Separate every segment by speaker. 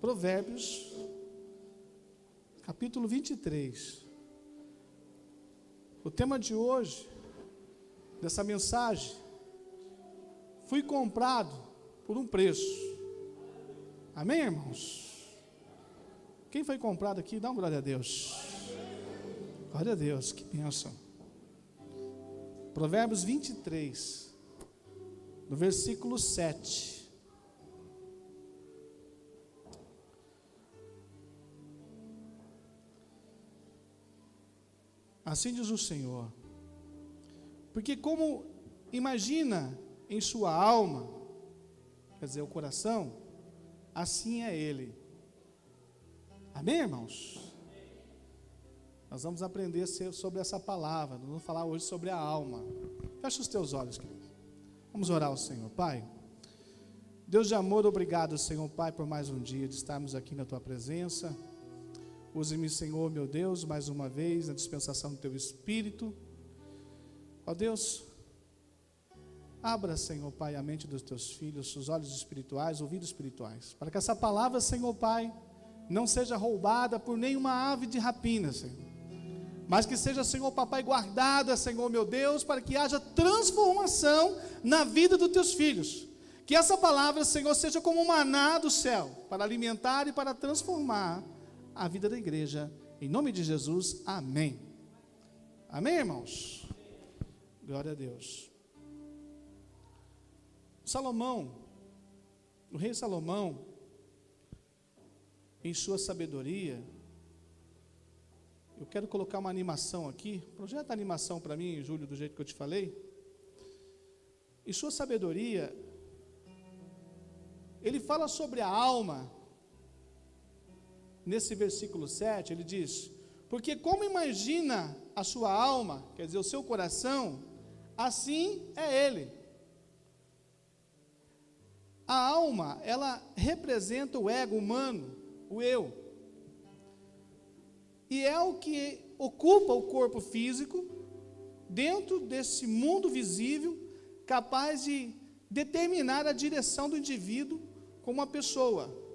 Speaker 1: Provérbios, capítulo 23. O tema de hoje, dessa mensagem, fui comprado por um preço. Amém, irmãos? Quem foi comprado aqui, dá uma glória a Deus. Glória a Deus, que bênção. Provérbios 23, no versículo 7. Assim diz o Senhor: porque como imagina em sua alma, quer dizer, o coração, assim é ele. Amém, irmãos? Nós vamos aprender sobre essa palavra, nós vamos falar hoje sobre a alma. Fecha os teus olhos, querido. Vamos orar ao Senhor. Pai, Deus de amor, obrigado, Senhor, Pai, por mais um dia de estarmos aqui na tua presença. Use-me, Senhor, meu Deus, mais uma vez, na dispensação do Teu Espírito. Ó Deus, abra, Senhor, Pai, a mente dos Teus filhos, os olhos espirituais, ouvidos espirituais, para que essa palavra, Senhor, Pai, não seja roubada por nenhuma ave de rapina, Senhor, mas que seja, Senhor, Papai, guardada, Senhor, meu Deus, para que haja transformação na vida dos Teus filhos. Que essa palavra, Senhor, seja como um maná do céu, para alimentar e para transformar a vida da igreja, em nome de Jesus, amém. Amém, irmãos? Glória a Deus. Salomão, o rei Salomão, em sua sabedoria, eu quero colocar uma animação aqui, projeta a animação para mim, Júlio, do jeito que eu te falei. Em sua sabedoria, ele fala sobre a alma. Nesse versículo 7, ele diz: porque como imagina a sua alma, quer dizer, o seu coração, assim é ele. A alma, ela representa o ego humano, o eu. E é o que ocupa o corpo físico, dentro desse mundo visível, capaz de determinar a direção do indivíduo como uma pessoa.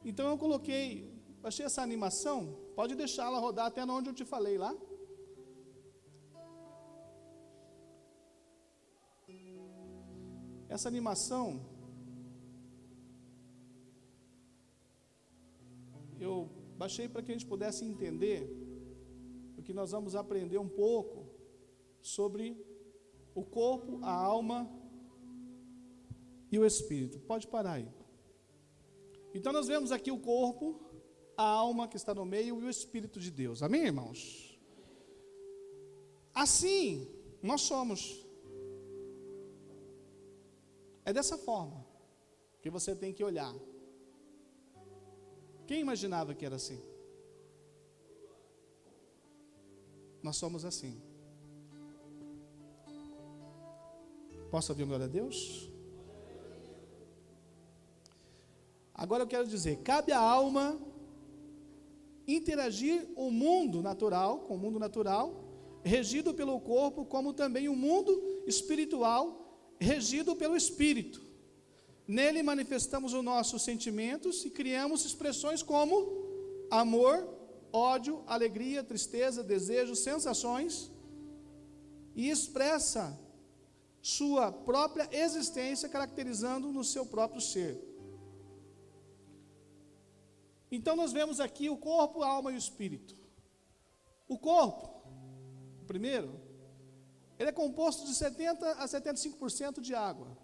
Speaker 1: Então eu coloquei, achei essa animação, pode deixá-la rodar até onde eu te falei lá. Essa animação, eu baixei para que a gente pudesse entender, porque nós vamos aprender um pouco sobre o corpo, a alma e o espírito. Pode parar aí. Então nós vemos aqui o corpo, a alma que está no meio e o Espírito de Deus. Amém, irmãos? Assim, nós somos. É dessa forma que você tem que olhar. Quem imaginava que era assim? Nós somos assim. Posso ouvir glória a Deus? Agora eu quero dizer, cabe à alma interagir o mundo natural, com o mundo natural, regido pelo corpo, como também o mundo espiritual, regido pelo espírito. Nele manifestamos os nossos sentimentos e criamos expressões como amor, ódio, alegria, tristeza, desejo, sensações, e expressa sua própria existência, caracterizando no seu próprio ser. Então nós vemos aqui o corpo, a alma e o espírito. O corpo, o primeiro, ele é composto de 70 a 75% de água.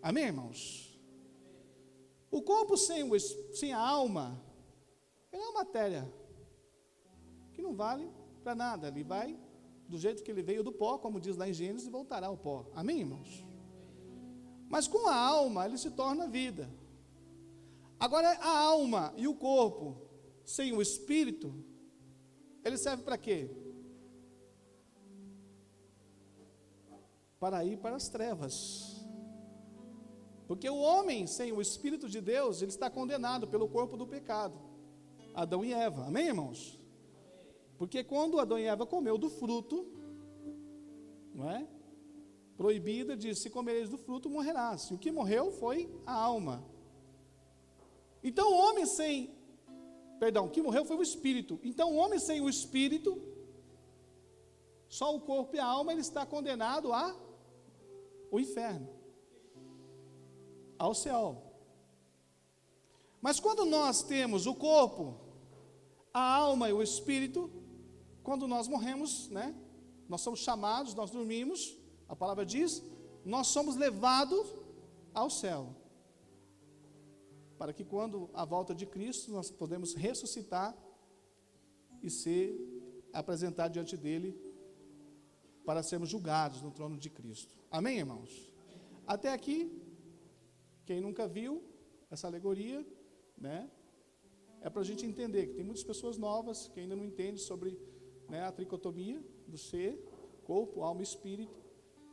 Speaker 1: Amém, irmãos? O corpo sem a alma, ele é uma matéria que não vale para nada. Ele vai do jeito que ele veio do pó, como diz lá em Gênesis, e voltará ao pó. Amém, irmãos? Mas com a alma, ele se torna vida. Agora, a alma e o corpo sem o espírito, ele serve para quê? Para ir para as trevas. Porque o homem sem o Espírito de Deus, ele está condenado pelo corpo do pecado. Adão e Eva, amém, irmãos? Porque quando Adão e Eva comeu do fruto, não é? proibida, diz: se comereis do fruto, morrerás. E o que morreu foi a alma. Então, o homem sem... Perdão, o que morreu foi o espírito. Então, o homem sem o espírito, só o corpo e a alma, ele está condenado ao inferno, ao céu. Mas quando nós temos o corpo, a alma e o espírito, quando nós morremos, né? Nós somos chamados, nós dormimos, a palavra diz, nós somos levados ao céu. Para que quando a volta de Cristo, nós podemos ressuscitar e ser apresentados diante dele para sermos julgados no trono de Cristo. Amém, irmãos? Até aqui, quem nunca viu essa alegoria, né? É para a gente entender que tem muitas pessoas novas que ainda não entendem sobre, né, a tricotomia do ser, corpo, alma e espírito.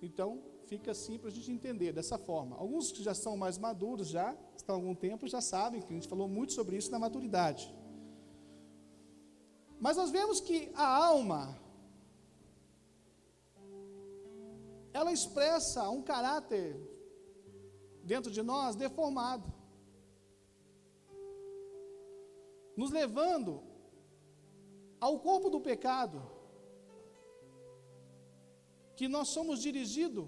Speaker 1: Então, fica assim para a gente entender dessa forma. Alguns que já são mais maduros, já estão há algum tempo, já sabem que a gente falou muito sobre isso na maturidade. Mas nós vemos que a alma, ela expressa um caráter dentro de nós deformado, nos levando ao corpo do pecado, que nós somos dirigidos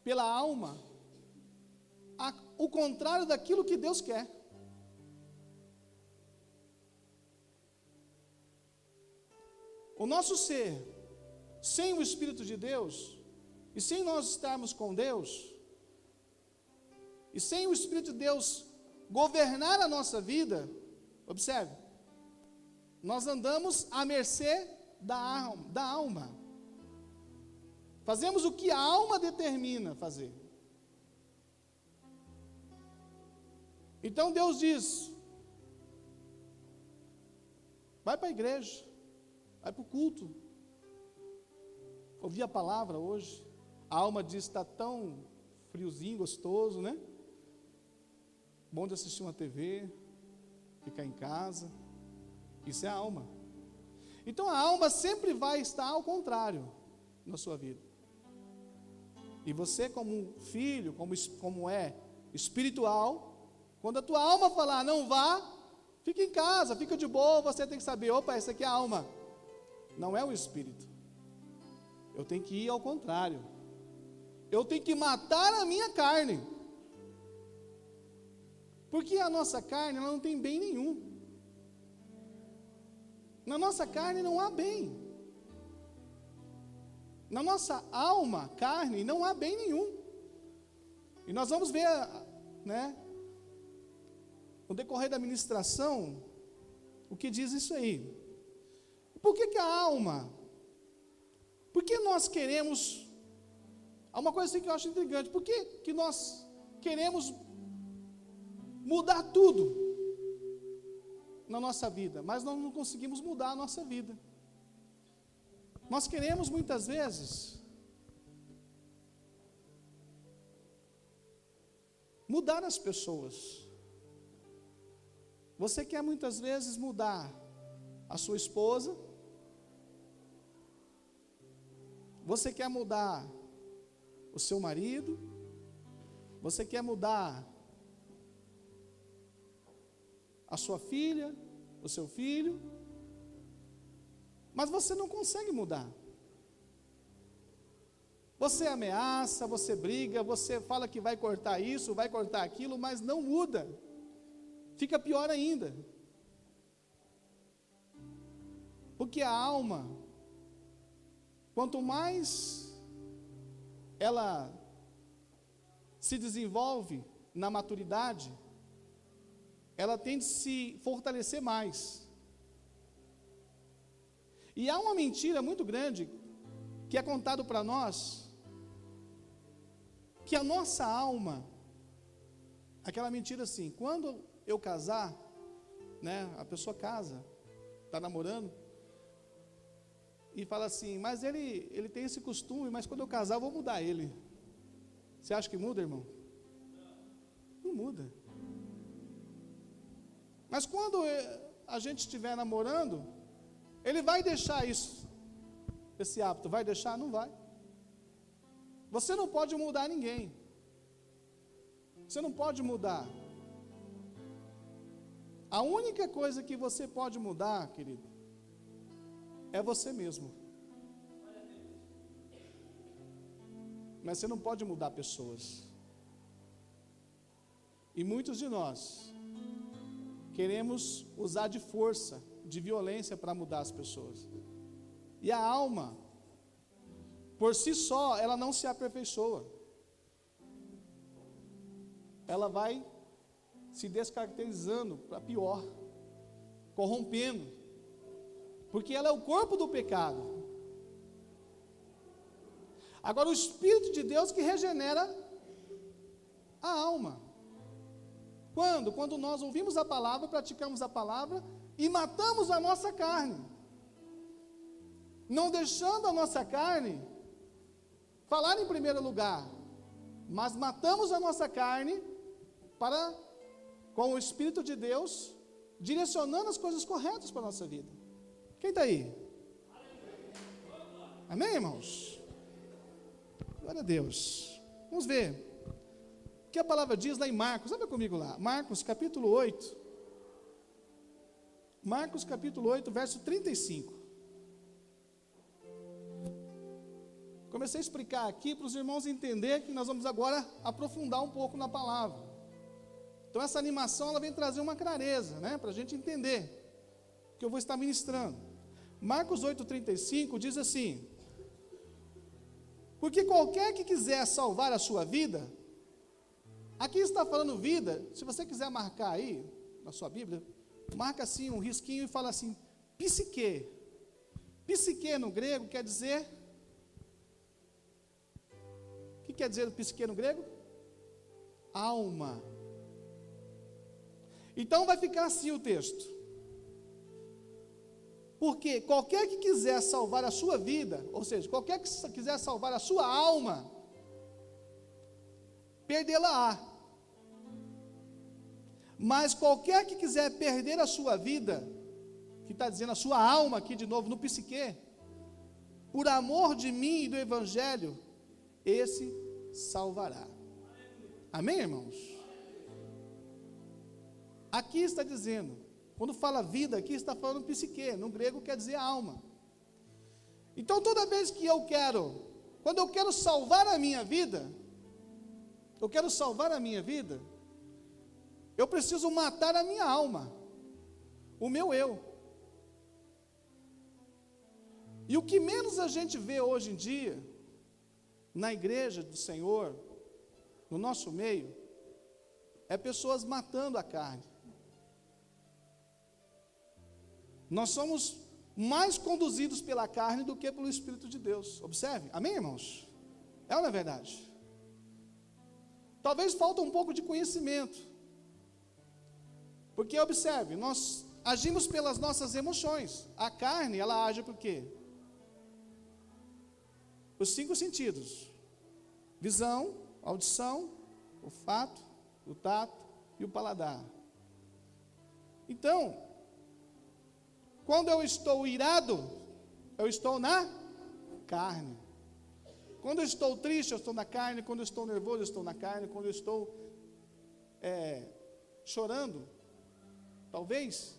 Speaker 1: pela alma, o contrário daquilo que Deus quer. O nosso ser, sem o Espírito de Deus, e sem nós estarmos com Deus, e sem o Espírito de Deus governar a nossa vida, observe, nós andamos à mercê da alma. Fazemos o que a alma determina fazer. Então Deus diz: vai para a igreja, vai para o culto, ouvir a palavra hoje. A alma diz: está tão friozinho, gostoso, né? Bom de assistir uma TV, ficar em casa. Isso é a alma. Então a alma sempre vai estar ao contrário na sua vida. E você, como filho, como é espiritual, quando a tua alma falar não vá, fica em casa, fica de boa, você tem que saber: opa, essa aqui é a alma, não é o espírito. Eu tenho que ir ao contrário. Eu tenho que matar a minha carne. Porque a nossa carne, ela não tem bem nenhum. Na nossa carne não há bem. Na nossa alma, carne, não há bem nenhum. E nós vamos ver, né, no decorrer da ministração, o que diz isso aí. Por que a alma? Por que nós queremos... Há uma coisa assim que eu acho intrigante. Por que nós queremos mudar tudo na nossa vida, mas nós não conseguimos mudar a nossa vida? Nós queremos muitas vezes mudar as pessoas. Você quer muitas vezes mudar a sua esposa, você quer mudar o seu marido, você quer mudar a sua filha, o seu filho, mas você não consegue mudar. Você ameaça, você briga, você fala que vai cortar isso, vai cortar aquilo, mas não muda. Fica pior ainda. Porque a alma, quanto mais ela se desenvolve na maturidade, ela tende a se fortalecer mais. E há uma mentira muito grande que é contado para nós, que a nossa alma, aquela mentira assim: quando eu casar, né, a pessoa casa, está namorando, e fala assim: mas ele tem esse costume, mas quando eu casar eu vou mudar ele. Você acha que muda, irmão? Não muda. Mas quando a gente estiver namorando, ele vai deixar isso, esse hábito, vai deixar? Não vai. Você não pode mudar ninguém. Você não pode mudar. A única coisa que você pode mudar, querido, é você mesmo. Mas você não pode mudar pessoas. E muitos de nós queremos usar de força, de violência para mudar as pessoas. E a alma, por si só, ela não se aperfeiçoa. Ela vai se descaracterizando para pior, corrompendo, porque ela é o corpo do pecado. Agora o Espírito de Deus que regenera a alma. Quando? Quando nós ouvimos a palavra, praticamos a palavra e matamos a nossa carne, não deixando a nossa carne falar em primeiro lugar, mas matamos a nossa carne para, com o Espírito de Deus, direcionando as coisas corretas para a nossa vida. Quem está aí? Amém, irmãos? Glória a Deus. Vamos ver o que a palavra diz lá em Marcos. Abra comigo lá, Marcos capítulo 8. Marcos capítulo 8, verso 35. Comecei a explicar aqui para os irmãos entenderem que nós vamos agora aprofundar um pouco na palavra. Então essa animação ela vem trazer uma clareza, né, para a gente entender o que eu vou estar ministrando. Marcos 8,35 diz assim: porque qualquer que quiser salvar a sua vida, aqui está falando vida, se você quiser marcar aí, na sua Bíblia, marca assim um risquinho e fala assim, psique. Psique no grego quer dizer, o que quer dizer psique no grego? Alma. Então vai ficar assim o texto. Porque qualquer que quiser salvar a sua vida, ou seja, qualquer que quiser salvar a sua alma, perdê-la-á. Mas qualquer que quiser perder a sua vida, que está dizendo a sua alma aqui de novo no psique, por amor de mim e do Evangelho, esse salvará. Amém, irmãos? Aqui está dizendo, quando fala vida aqui, está falando psique, no grego quer dizer alma. Então toda vez que quando eu quero salvar a minha vida, eu preciso matar a minha alma, o meu eu. E o que menos a gente vê hoje em dia, na igreja do Senhor, no nosso meio, é pessoas matando a carne. Nós somos mais conduzidos pela carne do que pelo Espírito de Deus. Observe, amém, irmãos? É ou não é verdade? Talvez falta um pouco de conhecimento. Porque observe, nós agimos pelas nossas emoções. A carne, ela age por quê? Os 5 sentidos: visão, audição, olfato, o tato e o paladar. Então, quando eu estou irado, eu estou na carne. Quando eu estou triste, eu estou na carne. Quando eu estou nervoso, eu estou na carne. Quando eu estou chorando, talvez,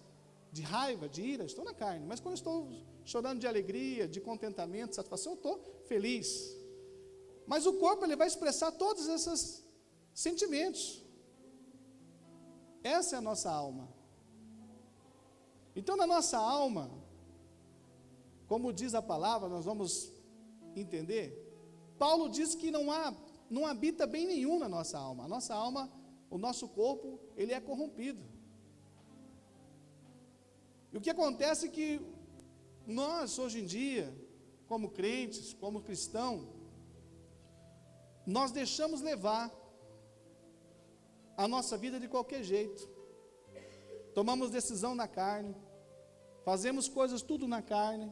Speaker 1: de raiva, de ira, estou na carne. Mas quando eu estou chorando de alegria, de contentamento, de satisfação, eu estou feliz. Mas o corpo, ele vai expressar todos esses sentimentos. Essa é a nossa alma. Então, na nossa alma, como diz a palavra, nós vamos entender, Paulo diz que não habita bem nenhum na nossa alma. A nossa alma, o nosso corpo, ele é corrompido. E o que acontece é que nós, hoje em dia, como crentes, como cristãos, nós deixamos levar a nossa vida de qualquer jeito. Tomamos decisão na carne, fazemos coisas tudo na carne,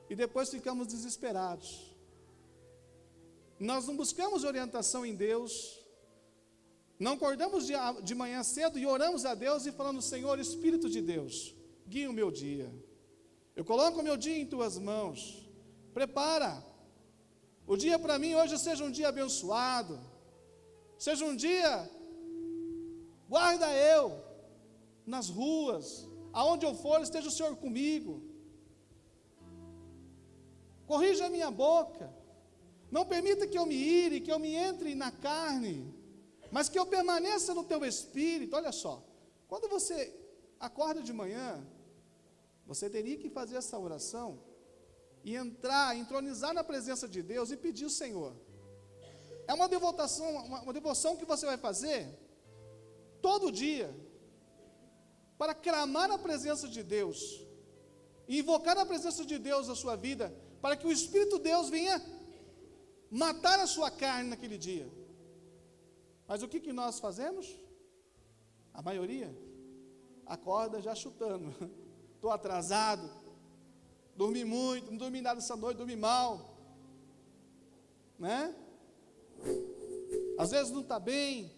Speaker 1: e depois ficamos desesperados. Nós não buscamos orientação em Deus, não acordamos de manhã cedo e oramos a Deus e falando: Senhor, Espírito de Deus, guia o meu dia. Eu coloco o meu dia em tuas mãos. Prepara O dia para mim hoje seja um dia abençoado, seja um dia, guarda eu, nas ruas, aonde eu for, esteja o Senhor comigo, corrija a minha boca, não permita que eu me ire, que eu me entre na carne, mas que eu permaneça no teu espírito. Olha só, quando você acorda de manhã, você teria que fazer essa oração, e entrar, entronizar na presença de Deus, e pedir o Senhor, é uma devoção que você vai fazer, todo dia, para clamar a presença de Deus, e invocar a presença de Deus na sua vida, para que o Espírito de Deus venha matar a sua carne naquele dia. Mas o que nós fazemos? A maioria acorda já chutando, estou atrasado, dormi muito, não dormi nada essa noite, dormi mal, né? Às vezes não está bem,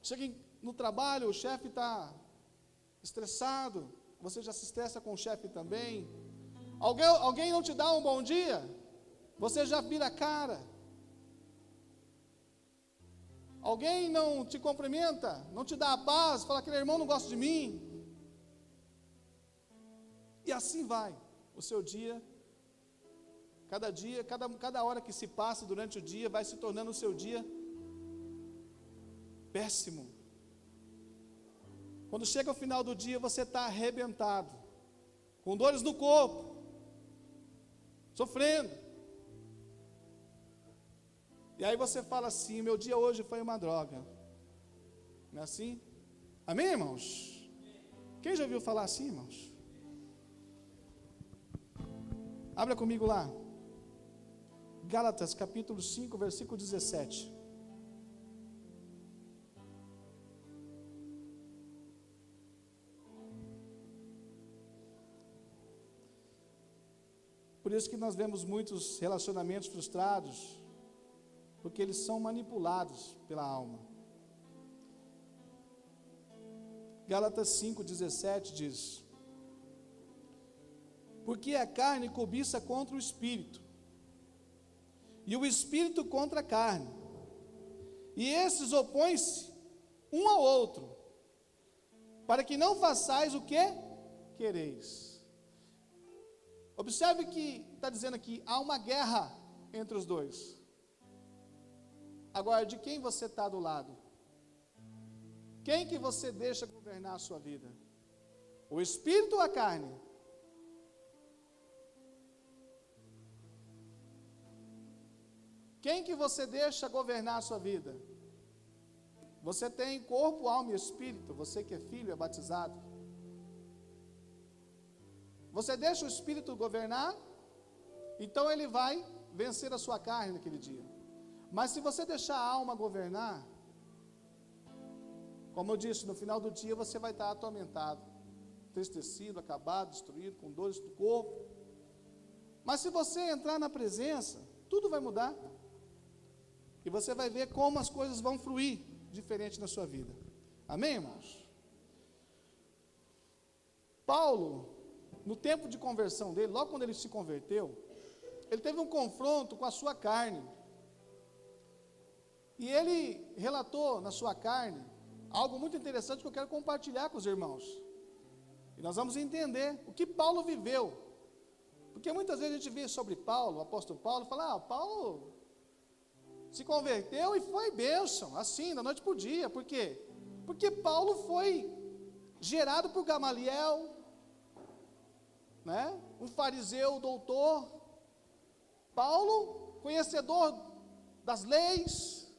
Speaker 1: chega no trabalho, o chefe está estressado, você já se estressa com o chefe também, alguém não te dá um bom dia, você já vira a cara, alguém não te cumprimenta, não te dá a paz, fala, aquele irmão não gosta de mim, e assim vai, o seu dia, cada hora que se passa durante o dia, vai se tornando o seu dia péssimo. Quando chega o final do dia, você está arrebentado, com dores no corpo, sofrendo. E aí você fala assim, meu dia hoje foi uma droga. Não é assim? Amém, irmãos? Quem já ouviu falar assim, irmãos? Abra comigo lá. Gálatas capítulo 5, versículo 17. Por isso que nós vemos muitos relacionamentos frustrados, porque eles são manipulados pela alma. Gálatas 5,17 diz: porque a carne cobiça contra o espírito, e o espírito contra a carne, e esses opõem-se um ao outro, para que não façais o que quereis. Observe que está dizendo aqui, há uma guerra entre os dois. Agora, de quem você está do lado? Quem que você deixa governar a sua vida? O espírito ou a carne? Quem que você deixa governar a sua vida? Você tem corpo, alma e espírito, você que é filho, é batizado. Você deixa o espírito governar, então ele vai vencer a sua carne naquele dia. Mas se você deixar a alma governar, como eu disse, no final do dia você vai estar atormentado, entristecido, acabado, destruído, com dores do corpo. Mas se você entrar na presença, tudo vai mudar. E você vai ver como as coisas vão fluir diferente na sua vida. Amém, irmãos? Paulo, no tempo de conversão dele, logo quando ele se converteu, ele teve um confronto com a sua carne. E ele relatou na sua carne algo muito interessante que eu quero compartilhar com os irmãos. E nós vamos entender o que Paulo viveu. Porque muitas vezes a gente vê sobre Paulo, o apóstolo Paulo, e fala, Paulo se converteu e foi bênção, assim, da noite para o dia. Por quê? Porque Paulo foi gerado por Gamaliel, né? Um fariseu doutor. Paulo, conhecedor das leis,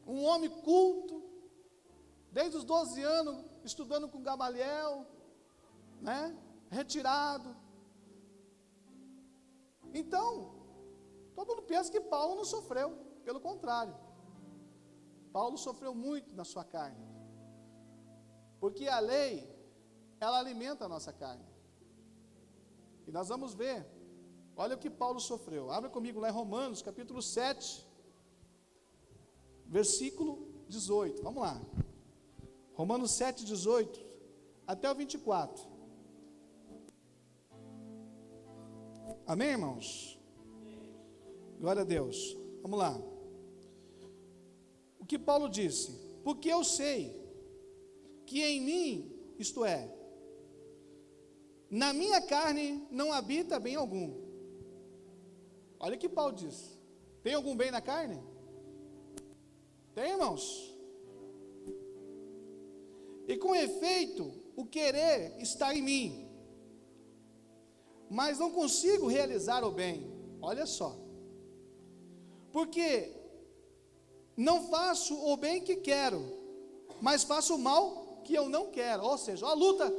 Speaker 1: um homem culto, desde os 12 anos, estudando com Gamaliel, né? Retirado. Então, todo mundo pensa que Paulo não sofreu, pelo contrário. Paulo sofreu muito na sua carne, porque a lei, ela alimenta a nossa carne. E nós vamos ver, olha o que Paulo sofreu. Abra comigo lá em Romanos, capítulo 7, versículo 18, vamos lá. Romanos 7, 18, até o 24. Amém, irmãos? Glória a Deus. Vamos lá. O que Paulo disse? Porque eu sei que em mim, isto é, na minha carne não habita bem algum. Olha o que Paulo diz. Tem algum bem na carne? Tem, irmãos? E com efeito, o querer está em mim, mas não consigo realizar o bem. Olha só. Porque não faço o bem que quero, mas faço o mal que eu não quero. Ou seja, a luta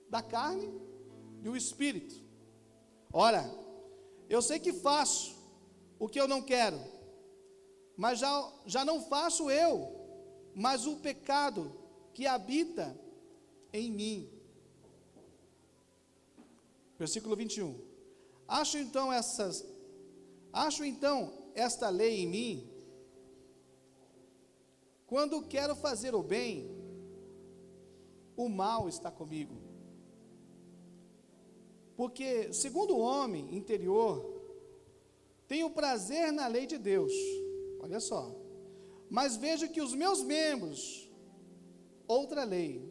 Speaker 1: da carne e o espírito. Ora, eu sei que faço o que eu não quero, mas já não faço eu, mas o pecado que habita em mim. Versículo 21. Acho então esta lei em mim, quando quero fazer o bem, o mal está comigo. Porque, segundo o homem interior, tenho prazer na lei de Deus, olha só, mas vejo que os meus membros, outra lei,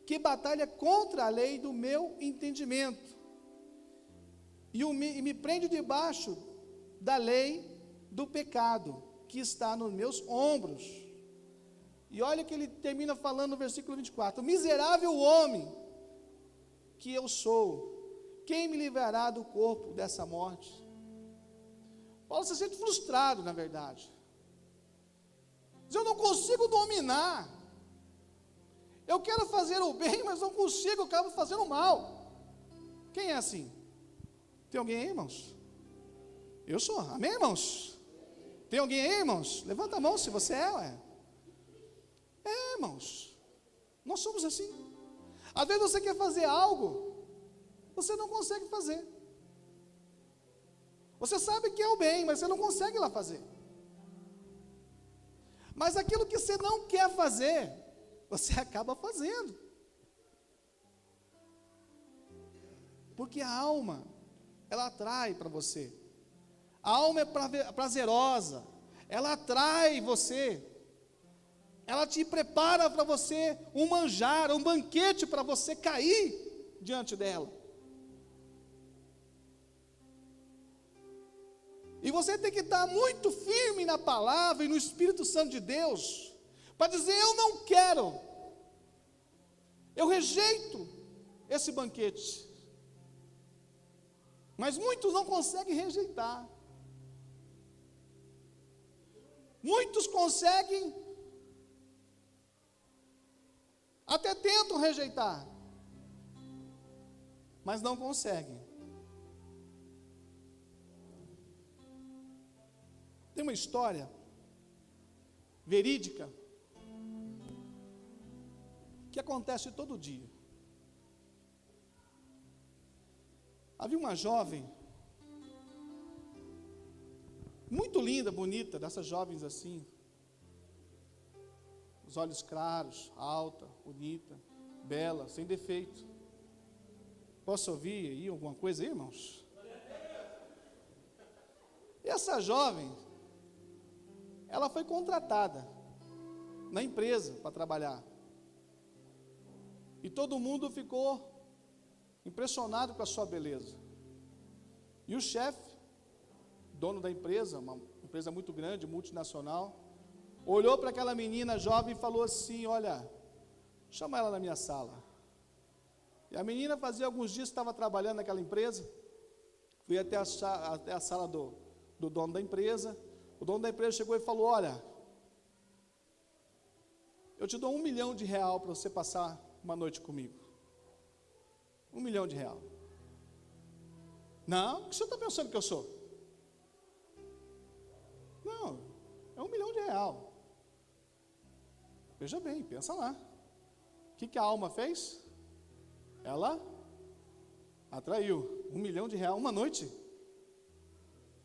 Speaker 1: que batalha contra a lei do meu entendimento, e me prende debaixo da lei do pecado, que está nos meus ombros. E olha que ele termina falando no versículo 24, miserável homem que eu sou, quem me livrará do corpo dessa morte? Paulo se sente frustrado, na verdade. Diz, eu não consigo dominar, eu quero fazer o bem, mas não consigo, eu acabo fazendo o mal. Quem é assim? Tem alguém aí, irmãos? Eu sou, amém, irmãos? Tem alguém aí, irmãos? Levanta a mão se você é. É, irmãos, nós somos assim. Às vezes você quer fazer algo, você não consegue fazer. Você sabe que é o bem, mas você não consegue ir lá fazer. Mas aquilo que você não quer fazer, você acaba fazendo. Porque a alma, ela atrai para você. A alma é prazerosa, ela atrai você. Ela te prepara para você um manjar, um banquete para você cair diante dela. E você tem que estar muito firme na palavra e no Espírito Santo de Deus, para dizer, eu não quero, eu rejeito esse banquete. Mas muitos não conseguem rejeitar. Muitos conseguem, até tentam rejeitar, mas não conseguem. Tem uma história verídica que acontece todo dia. Havia uma jovem muito linda, bonita, dessas jovens assim, os olhos claros, alta, bonita, bela, sem defeito. Posso ouvir aí alguma coisa aí, irmãos? E essa jovem, ela foi contratada na empresa para trabalhar. E todo mundo ficou impressionado com a sua beleza. E o chefe, dono da empresa, uma empresa muito grande, multinacional, olhou para aquela menina jovem e falou assim, olha, chama ela na minha sala. E a menina fazia alguns dias que estava trabalhando naquela empresa, fui até a sala do dono da empresa. O dono da empresa chegou e falou, olha, eu te dou R$1 milhão para você passar uma noite comigo. R$1 milhão. Não, o que o senhor está pensando que eu sou? Não, é R$1 milhão. Veja bem, pensa lá. O que a alma fez? Ela atraiu R$1 milhão uma noite.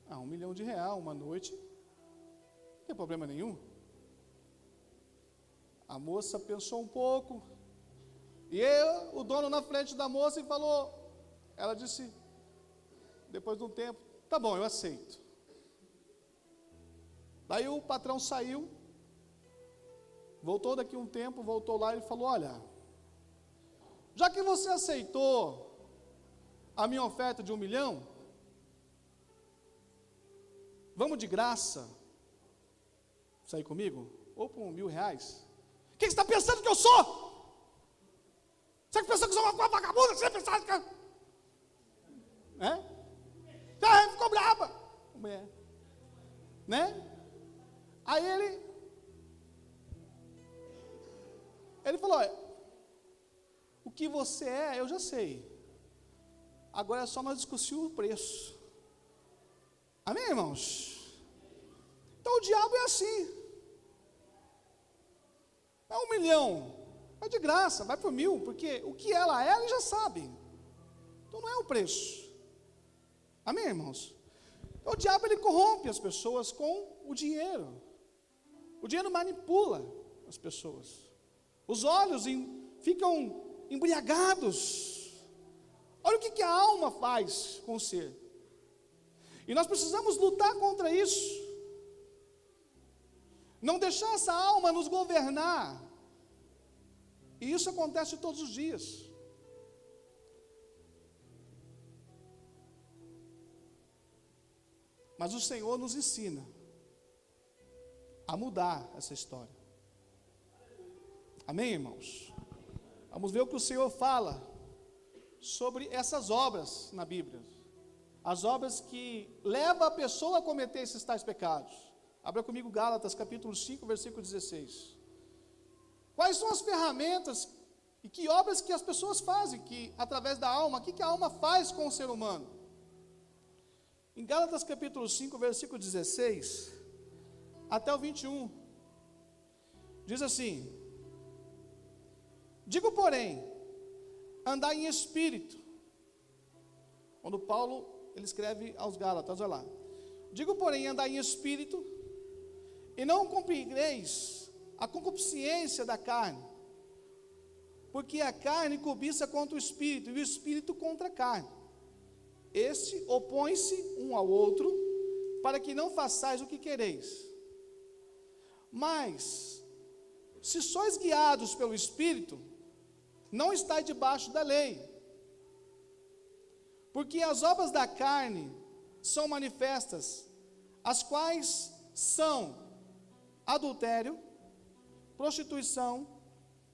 Speaker 1: R$1 milhão uma noite, não tem problema nenhum. A moça pensou um pouco, o dono na frente da moça e falou, ela disse, depois de um tempo, tá bom, eu aceito. Daí o patrão saiu, voltou daqui um tempo, voltou lá e falou, olha, já que você aceitou a minha oferta de 1 milhão, vamos de graça sair comigo? Ou por R$1.000? O que você está pensando que eu sou? Você está pensando que eu sou uma vagabunda? Você pensa que eu... ficou brava. Né? Aí ele falou, olha, o que você é, eu já sei. Agora é só nós discutir o preço. Amém, irmãos? Então o diabo é assim. É 1 milhão, é de graça, vai por 1.000, porque o que ela é, ele já sabe. Então não é o preço. Amém, irmãos? Então, o diabo, ele corrompe as pessoas com o dinheiro. O dinheiro manipula as pessoas. Os olhos ficam embriagados. Olha o que a alma faz com o ser. E nós precisamos lutar contra isso. Não deixar essa alma nos governar. E isso acontece todos os dias. Mas o Senhor nos ensina a mudar essa história. Amém, irmãos? Vamos ver o que o Senhor fala sobre essas obras na Bíblia. As obras que levam a pessoa a cometer esses tais pecados. Abra comigo Gálatas, capítulo 5, versículo 16. Quais são as ferramentas e que obras que as pessoas fazem, que através da alma, o que a alma faz com o ser humano? Em Gálatas, capítulo 5, versículo 16, até o 21, diz assim, digo, porém, andar em espírito. Quando Paulo, ele escreve aos Gálatas, olha lá. Digo, porém, andar em espírito, e não cumprireis a concupiscência da carne, porque a carne cobiça contra o espírito, e o espírito contra a carne. Este opõe-se um ao outro, para que não façais o que quereis. Mas, se sois guiados pelo Espírito, não estáis debaixo da lei. Porque as obras da carne são manifestas, as quais são adultério, prostituição,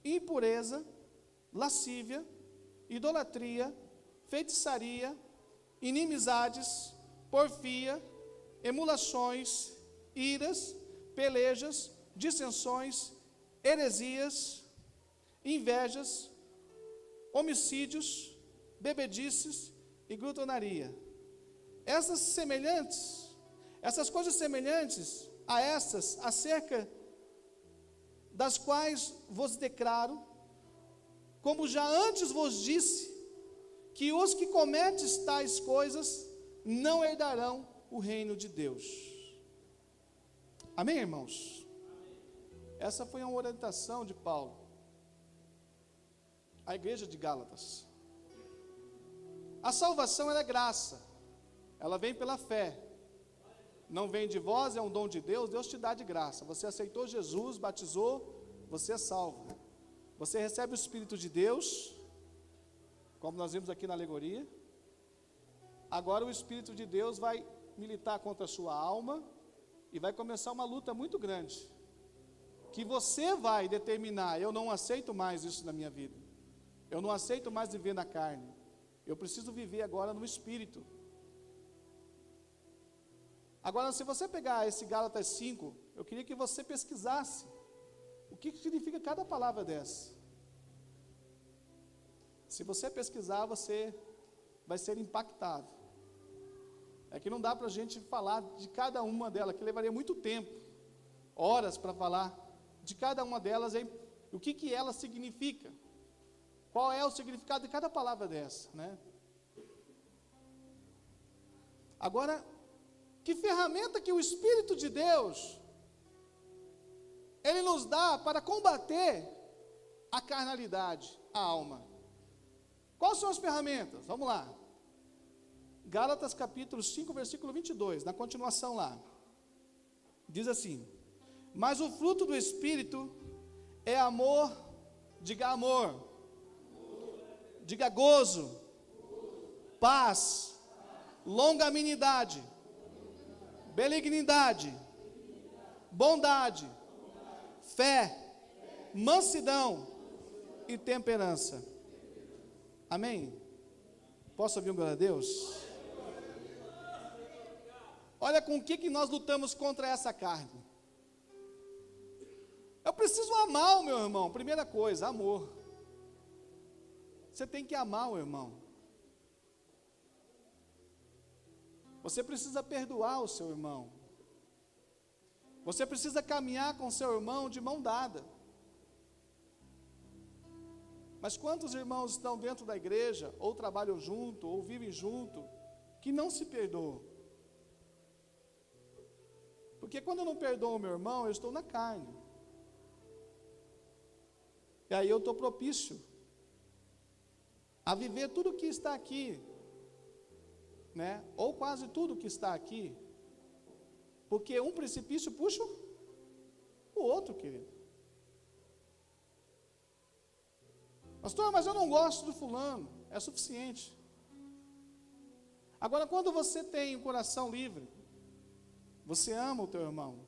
Speaker 1: impureza, lascívia, idolatria, feitiçaria, inimizades, porfia, emulações, iras, pelejas, dissensões, heresias, invejas, homicídios, bebedices e glutonaria. Essas coisas semelhantes a estas, acerca das quais vos declaro, como já antes vos disse, que os que cometem tais coisas não herdarão o reino de Deus. Amém, irmãos? Essa foi uma orientação de Paulo à igreja de Gálatas. A salvação é graça, ela vem pela fé, não vem de vós, é um dom de Deus, Deus te dá de graça. Você aceitou Jesus, batizou, você é salvo. Você recebe o Espírito de Deus, como nós vimos aqui na alegoria. Agora o Espírito de Deus vai militar contra a sua alma e vai começar uma luta muito grande, que você vai determinar, eu não aceito mais isso na minha vida, eu não aceito mais viver na carne, eu preciso viver agora no Espírito. Agora, se você pegar esse Gálatas 5, eu queria que você pesquisasse o que significa cada palavra dessa. Se você pesquisar, você vai ser impactado. É que não dá para a gente falar de cada uma delas, que levaria muito tempo, horas para falar de cada uma delas, o que ela significa, qual é o significado de cada palavra dessa, né? Agora, que ferramenta que o Espírito de Deus, ele nos dá para combater a carnalidade? a alma. Quais são as ferramentas? Vamos lá. Gálatas capítulo 5, versículo 22, na continuação lá. Diz assim: mas o fruto do Espírito é amor, diga amor, diga gozo, paz, longanimidade, benignidade, bondade, fé, mansidão e temperança. Amém? Posso ouvir um glória a Deus? Olha com o que nós lutamos contra essa carne. Eu preciso amar o meu irmão. Primeira coisa, amor. Você tem que amar o irmão. Você precisa perdoar o seu irmão. Você precisa caminhar com o seu irmão de mão dada. Mas quantos irmãos estão dentro da igreja, ou trabalham junto, ou vivem junto, que não se perdoam? Porque quando eu não perdoo o meu irmão, eu estou na carne. E aí eu estou propício a viver tudo que está aqui, né? Ou quase tudo que está aqui. Porque um precipício puxa o outro, querido. Pastor, mas eu não gosto do fulano. É suficiente. Agora, quando você tem o coração livre, você ama o teu irmão,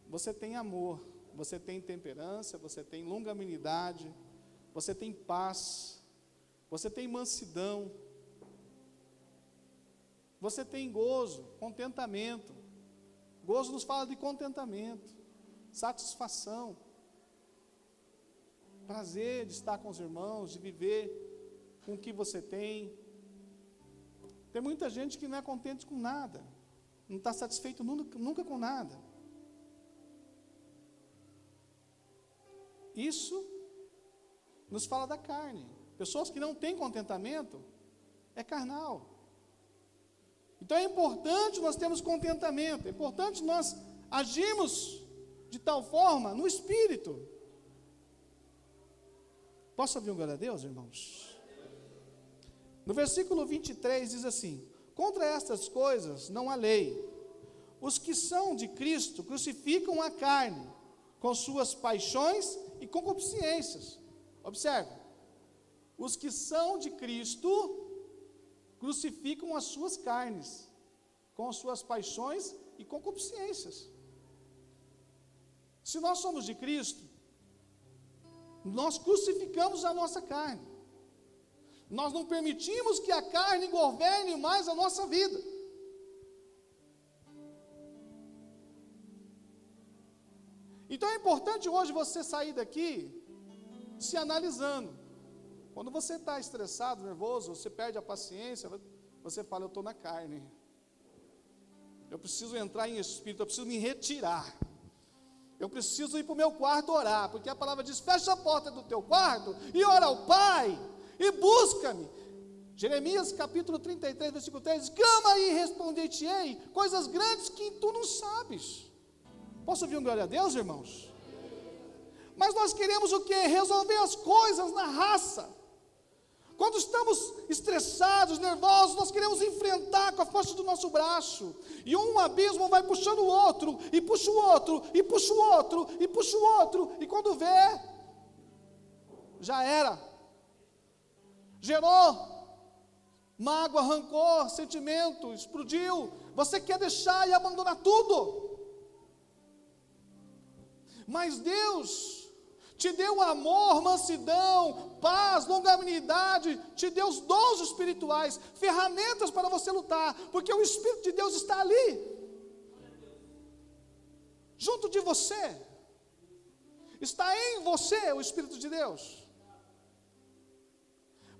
Speaker 1: você tem amor, você tem temperança, você tem longanimidade, você tem paz, você tem mansidão, você tem gozo, contentamento. Gozo nos fala de contentamento, satisfação, prazer de estar com os irmãos, de viver com o que você tem. Tem muita gente que não é contente com nada, não está satisfeito nunca com nada. Isso nos fala da carne. Pessoas que não têm contentamento é carnal. Então é importante nós termos contentamento, é importante nós agirmos de tal forma no Espírito. Posso ouvir um glória a Deus, irmãos? No versículo 23 diz assim: contra estas coisas não há lei. Os que são de Cristo crucificam a carne com suas paixões e concupiscências. Observe, os que são de Cristo crucificam as suas carnes com as suas paixões e concupiscências. Se nós somos de Cristo, nós crucificamos a nossa carne. Nós não permitimos que a carne governe mais a nossa vida. Então é importante hoje você sair daqui se analisando. Quando você está estressado, nervoso, você perde a paciência, você fala: eu estou na carne, eu preciso entrar em espírito, eu preciso me retirar, eu preciso ir para o meu quarto orar, porque a palavra diz: fecha a porta do teu quarto e ora ao Pai, e busca-me. Jeremias capítulo 33, versículo 3, clama e responder-te-ei coisas grandes que tu não sabes. Posso ouvir um glória a Deus, irmãos? Mas nós queremos o quê? Resolver as coisas na raça. Quando estamos estressados, nervosos, nós queremos enfrentar com a força do nosso braço. E um abismo vai puxando o outro, e puxa o outro, e puxa o outro, e puxa o outro. E quando vê, já era. Gerou mágoa, rancor, sentimento, explodiu. Você quer deixar e abandonar tudo. Mas Deus te deu amor, mansidão, paz, longanimidade, te deu os dons espirituais, ferramentas para você lutar, porque o Espírito de Deus está ali, junto de você, está em você o Espírito de Deus,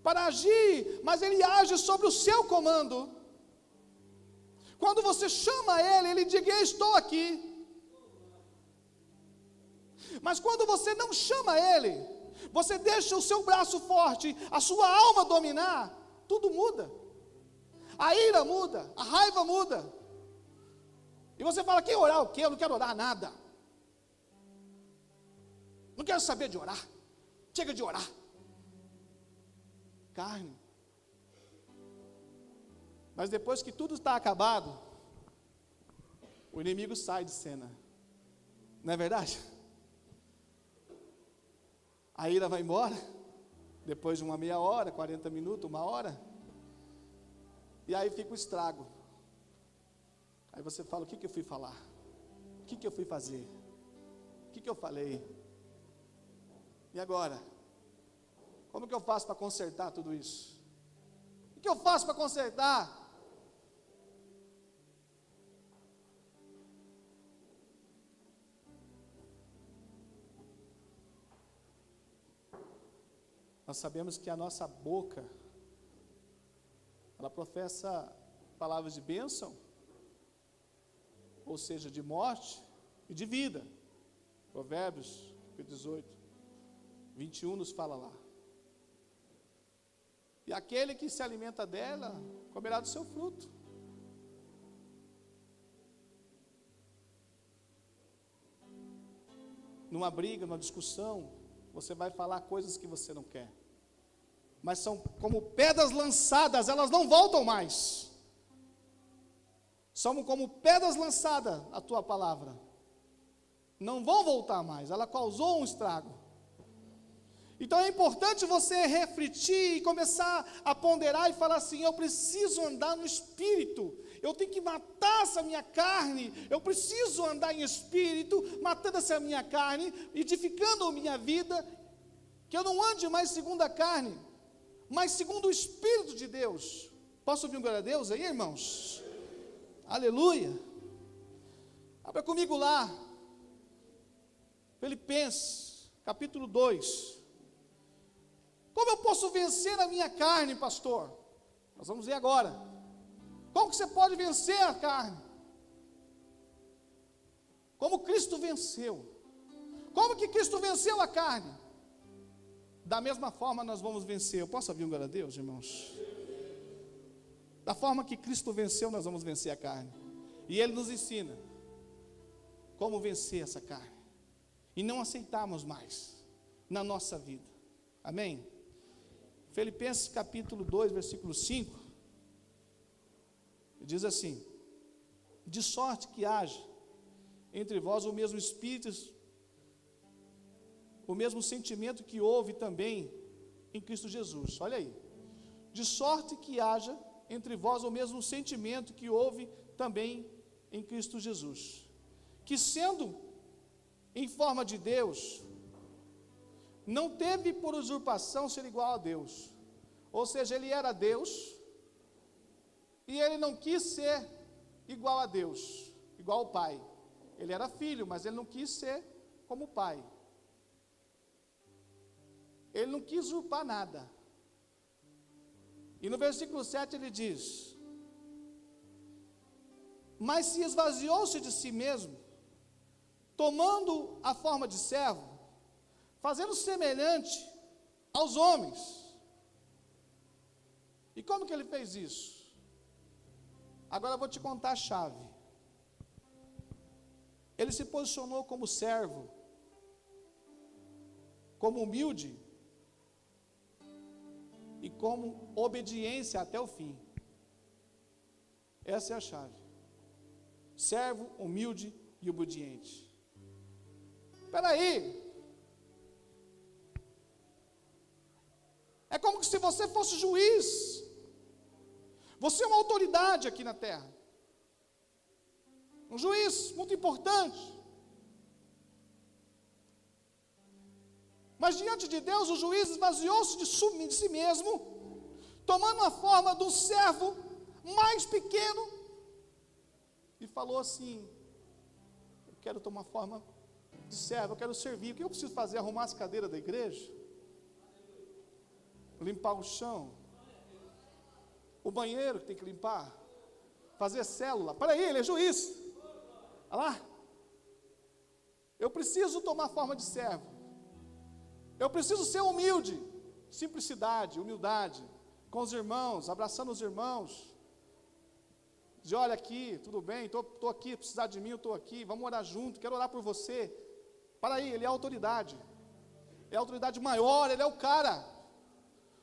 Speaker 1: para agir, mas Ele age sobre o seu comando. Quando você chama Ele, Ele diz: estou aqui. Mas quando você não chama Ele, você deixa o seu braço forte, a sua alma dominar, tudo muda. A ira muda, a raiva muda. E você fala: quem orar o quê? Eu não quero orar nada. Não quero saber de orar. Chega de orar. carne. Mas depois que tudo está acabado, o inimigo sai de cena. Não é verdade? A ira vai embora, depois de uma meia hora, 40 minutos, uma hora, e aí fica o estrago. Aí você fala, o que eu fui falar? O que eu fui fazer? O que eu falei? E agora? Como que eu faço para consertar tudo isso? O que eu faço para consertar? Nós sabemos que a nossa boca, ela professa palavras de bênção, ou seja, de morte e de vida. Provérbios 18, 21 nos fala lá. E aquele que se alimenta dela, comerá do seu fruto. Numa briga, numa discussão, você vai falar coisas que você não quer. Mas são como pedras lançadas, elas não voltam mais. São como pedras lançadas a tua palavra. Não vão voltar mais, ela causou um estrago. Então é importante você refletir e começar a ponderar e falar assim, eu preciso andar no Espírito. Eu tenho que matar essa minha carne, eu preciso andar em Espírito, matando essa minha carne, edificando a minha vida, que eu não ande mais segundo a carne, mas segundo o Espírito de Deus. Posso ouvir um glória a Deus aí, irmãos? Aleluia. Abra comigo lá, Filipenses, capítulo 2. Como eu posso vencer a minha carne, pastor? Nós vamos ver agora. Como que você pode vencer a carne? Como Cristo venceu. Como que Cristo venceu a carne? Da mesma forma nós vamos vencer. Eu posso ouvir um glória a Deus, irmãos? Da forma que Cristo venceu, nós vamos vencer a carne. E Ele nos ensina como vencer essa carne. E não aceitarmos mais na nossa vida. Amém? Filipenses capítulo 2, versículo 5. Diz assim: de sorte que haja entre vós o mesmo espírito, o mesmo sentimento que houve também em Cristo Jesus. Olha aí. De sorte que haja entre vós o mesmo sentimento que houve também em Cristo Jesus, que sendo em forma de Deus, não teve por usurpação ser igual a Deus. Ou seja, ele era Deus, e ele não quis ser igual a Deus, igual ao Pai. Ele era filho, mas ele não quis ser como o Pai. Ele não quis usurpar nada. E no versículo 7 ele diz: mas se esvaziou-se de si mesmo, tomando a forma de servo, fazendo semelhante aos homens. E como que ele fez isso? Agora eu vou te contar a chave. Ele se posicionou como servo, como humilde e como obediência até o fim. Essa é a chave. Servo, humilde e obediente. Espera aí. É como se você fosse juiz. Você é uma autoridade aqui na terra. Um juiz muito importante. Mas diante de Deus, o juiz esvaziou-se de si mesmo, tomando a forma do servo mais pequeno, e falou assim: eu quero tomar forma de servo, eu quero servir. O que eu preciso fazer? Arrumar as cadeiras da igreja? Limpar o chão? O banheiro que tem que limpar? Fazer célula? Para aí, ele é juiz. Olha lá. Eu preciso tomar forma de servo. Eu preciso ser humilde. Simplicidade, humildade. Com os irmãos, abraçando os irmãos. Dizer: olha aqui, tudo bem, estou aqui, precisar de mim, eu estou aqui, vamos orar junto, quero orar por você. Para aí, ele é a autoridade. É a autoridade maior, ele é o cara.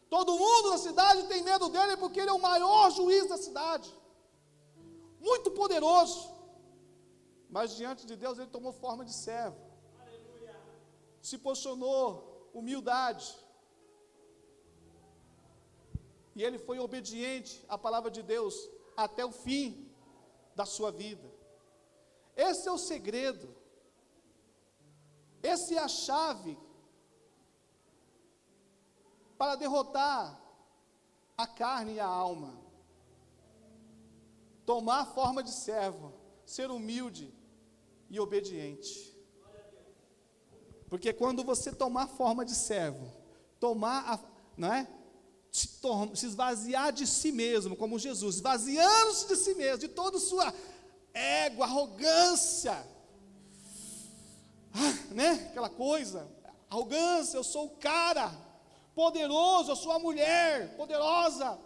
Speaker 1: Todo mundo na cidade tem medo dele porque ele é o maior juiz da cidade. Muito poderoso. Mas diante de Deus ele tomou forma de servo. Se posicionou, humildade. E ele foi obediente à palavra de Deus até o fim da sua vida. Esse é o segredo. Essa é a chave para derrotar a carne e a alma. Tomar forma de servo, ser humilde e obediente. Porque quando você tomar forma de servo, se esvaziar de si mesmo, como Jesus, esvaziando-se de si mesmo, de toda a sua ego, arrogância, aquela coisa, arrogância, eu sou o cara, poderoso, eu sou a mulher, poderosa,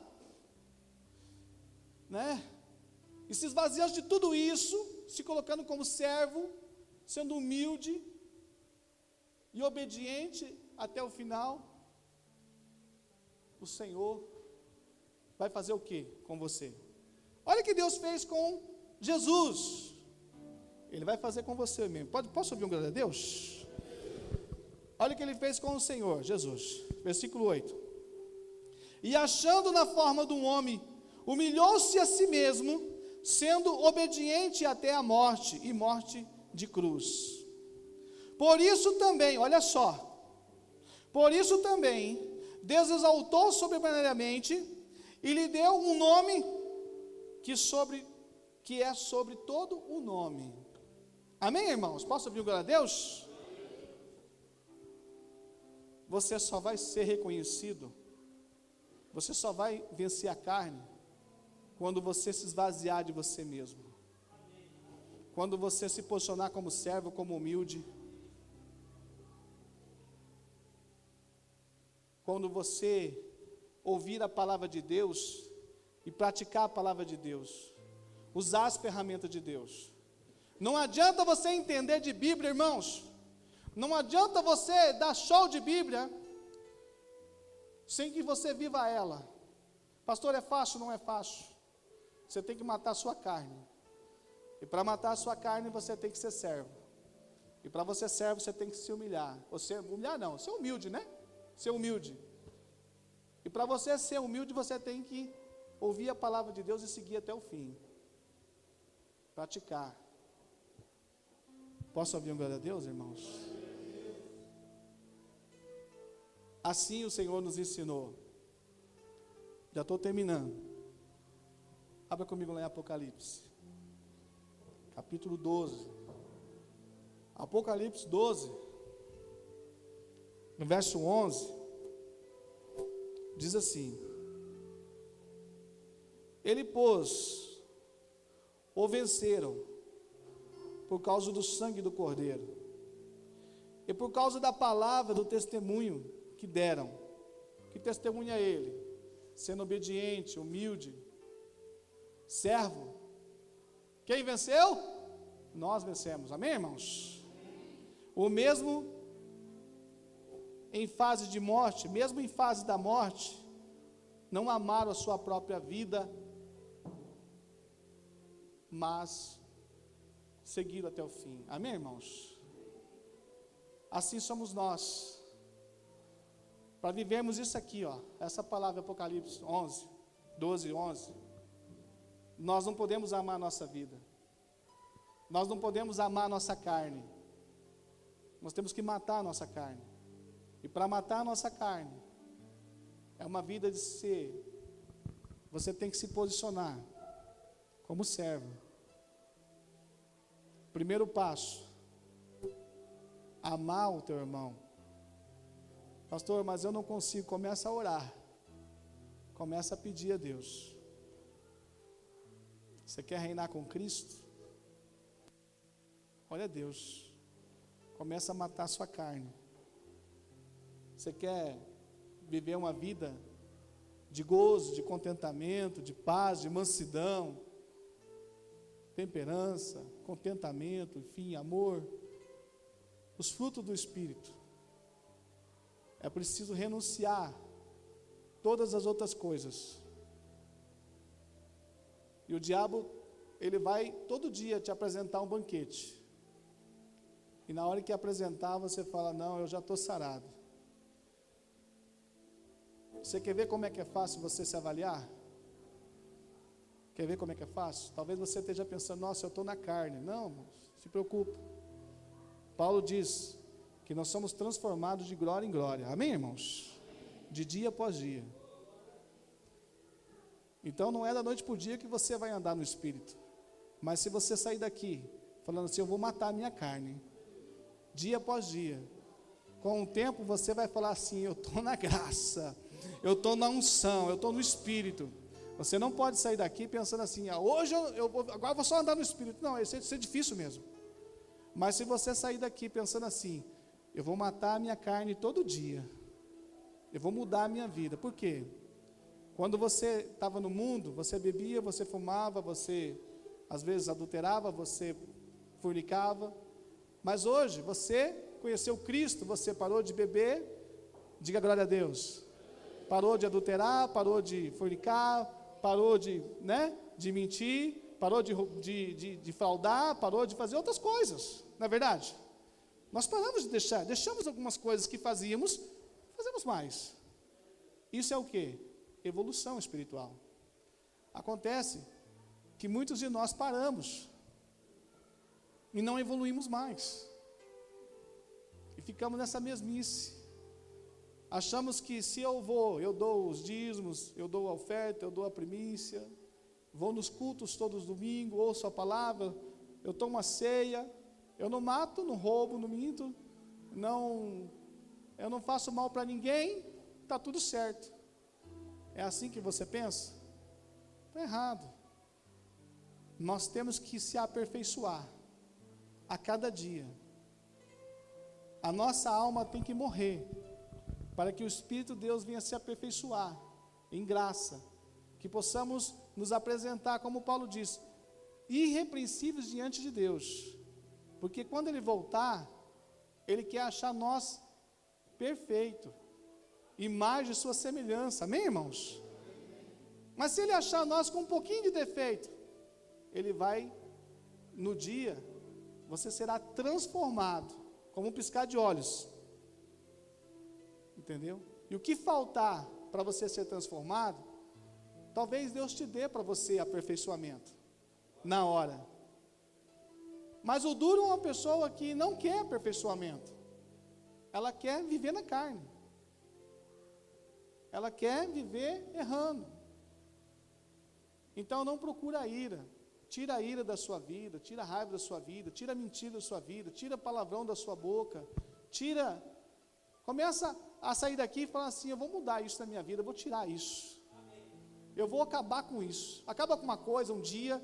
Speaker 1: e se esvaziando de tudo isso, se colocando como servo, sendo humilde e obediente até o final, o Senhor vai fazer o que com você? Olha o que Deus fez com Jesus. Ele vai fazer com você mesmo. Posso ouvir um glória a Deus? Olha o que ele fez com o Senhor, Jesus. Versículo 8. E achando na forma de um homem, humilhou-se a si mesmo, sendo obediente até a morte, e morte de cruz. Por isso também, olha só, por isso também, Deus exaltou sobremaneiramente, e lhe deu um nome, que é sobre todo o nome. Amém, irmãos? Posso ouvir glória a Deus? Você só vai ser reconhecido, você só vai vencer a carne, quando você se esvaziar de você mesmo, quando você se posicionar como servo, como humilde, quando você ouvir a palavra de Deus e praticar a palavra de Deus, usar as ferramentas de Deus. Não adianta você entender de Bíblia, irmãos, não adianta você dar show de Bíblia sem que você viva ela. Pastor, é fácil? Não é fácil. Você tem que matar a sua carne, e para matar a sua carne você tem que ser servo, e para você ser servo você tem que se humilhar, ser humilde, ser humilde, e para você ser humilde você tem que ouvir a palavra de Deus e seguir até o fim, praticar. Posso ouvir um glória a Deus, irmãos? Assim o Senhor nos ensinou. Já estou terminando. Abra comigo lá em Apocalipse, capítulo 12. Apocalipse 12, no verso 11, diz assim: Ele, pois, o venceram por causa do sangue do Cordeiro e por causa da palavra do testemunho que deram. Que testemunha ele? Sendo obediente, humilde, servo. Quem venceu? Nós vencemos. Amém, irmãos? O mesmo em fase de morte, mesmo em fase da morte, não amaram a sua própria vida, mas seguiram até o fim. Amém, irmãos? Assim somos nós. Para vivermos isso aqui, essa palavra Apocalipse 12, 11, nós não podemos amar a nossa vida, nós não podemos amar a nossa carne, nós temos que matar a nossa carne, e para matar a nossa carne, é uma vida de ser, você tem que se posicionar como servo. Primeiro passo, amar o teu irmão. Pastor, mas eu não consigo. Começa a orar, começa a pedir a Deus. Você quer reinar com Cristo? Olha a Deus, começa a matar a sua carne. Você quer viver uma vida de gozo, de contentamento, de paz, de mansidão, temperança, contentamento, enfim, amor, os frutos do Espírito. É preciso renunciar todas as outras coisas. E o diabo, ele vai todo dia te apresentar um banquete. E na hora que apresentar, você fala, não, eu já estou sarado. Você quer ver como é que é fácil você se avaliar? Quer ver como é que é fácil? Talvez você esteja pensando, nossa, eu estou na carne. Não, não se preocupe. Paulo diz que nós somos transformados de glória em glória. Amém, irmãos? De dia após dia. Então não é da noite para o dia que você vai andar no Espírito. Mas se você sair daqui falando assim, eu vou matar a minha carne, dia após dia, com o tempo você vai falar assim, eu estou na graça, eu estou na unção, eu estou no Espírito. Você não pode sair daqui pensando assim, hoje agora eu vou só andar no Espírito. Não, isso é difícil mesmo. Mas se você sair daqui pensando assim, eu vou matar a minha carne todo dia, eu vou mudar a minha vida. Por quê? Quando você estava no mundo, você bebia, você fumava, você às vezes adulterava, você fornicava. Mas hoje você conheceu Cristo, você parou de beber, diga glória a Deus. Parou de adulterar, parou de fornicar, parou de mentir, parou de fraudar, parou de fazer outras coisas, não é verdade? Nós paramos de deixamos algumas coisas que fazíamos, fazemos mais. Isso é o quê? Evolução espiritual. Acontece que muitos de nós paramos e não evoluímos mais. E ficamos nessa mesmice. Achamos que se eu dou os dízimos, eu dou a oferta, eu dou a primícia, vou nos cultos todos os domingos, ouço a palavra, eu tomo a ceia, eu não mato, não roubo, não minto, eu não faço mal para ninguém, está tudo certo. É assim que você pensa? Está errado. Nós temos que se aperfeiçoar a cada dia. A nossa alma tem que morrer, para que o Espírito de Deus venha se aperfeiçoar em graça, que possamos nos apresentar, como Paulo diz, irrepreensíveis diante de Deus, porque quando Ele voltar, Ele quer achar nós perfeito, imagem de sua semelhança, amém, irmãos? Mas se Ele achar nós com um pouquinho de defeito, Ele vai, no dia, você será transformado, como um piscar de olhos, entendeu? E o que faltar para você ser transformado, talvez Deus te dê para você aperfeiçoamento, na hora. Mas o duro é uma pessoa que não quer aperfeiçoamento, ela quer viver na carne, ela quer viver errando. Então não procura a ira, tira a ira da sua vida, tira a raiva da sua vida, tira a mentira da sua vida, tira palavrão da sua boca, começa a sair daqui e falar assim, eu vou mudar isso na minha vida, eu vou tirar isso, eu vou acabar com isso. Acaba com uma coisa um dia,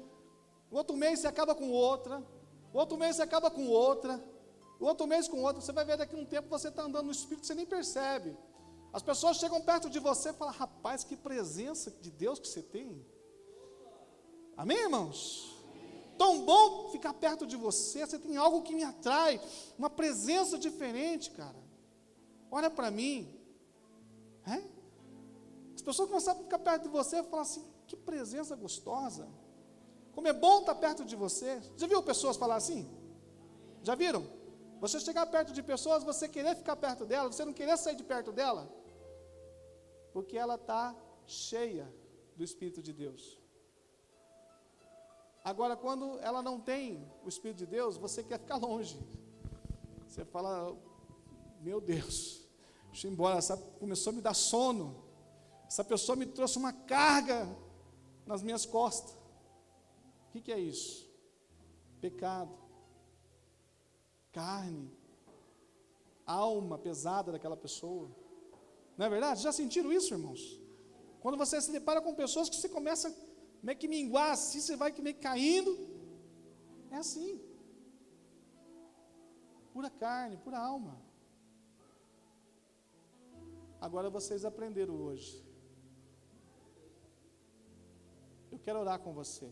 Speaker 1: o outro mês você acaba com outra, o outro mês você acaba com outra, o outro mês com outra. Você vai ver daqui a um tempo você está andando no Espírito, você nem percebe. As pessoas chegam perto de você e falam, rapaz, que presença de Deus que você tem. Amém, irmãos? Tão bom ficar perto de você, você tem algo que me atrai, uma presença diferente, cara. Olha para mim. As pessoas começam a ficar perto de você e falam assim, que presença gostosa. Como é bom estar perto de você. Já viu pessoas falar assim? Já viram? Você chegar perto de pessoas, você querer ficar perto dela, você não querer sair de perto dela, porque ela está cheia do Espírito de Deus. Agora, quando ela não tem o Espírito de Deus, você quer ficar longe. Você fala, meu Deus, deixa eu ir embora, começou a me dar sono, essa pessoa me trouxe uma carga nas minhas costas. O que é isso? Pecado, carne, alma pesada daquela pessoa. Não é verdade? Já sentiram isso, irmãos? Quando você se depara com pessoas que você começa meio que minguar assim, você vai meio que caindo, é assim, pura carne, pura alma. Agora vocês aprenderam hoje. Eu quero orar com você.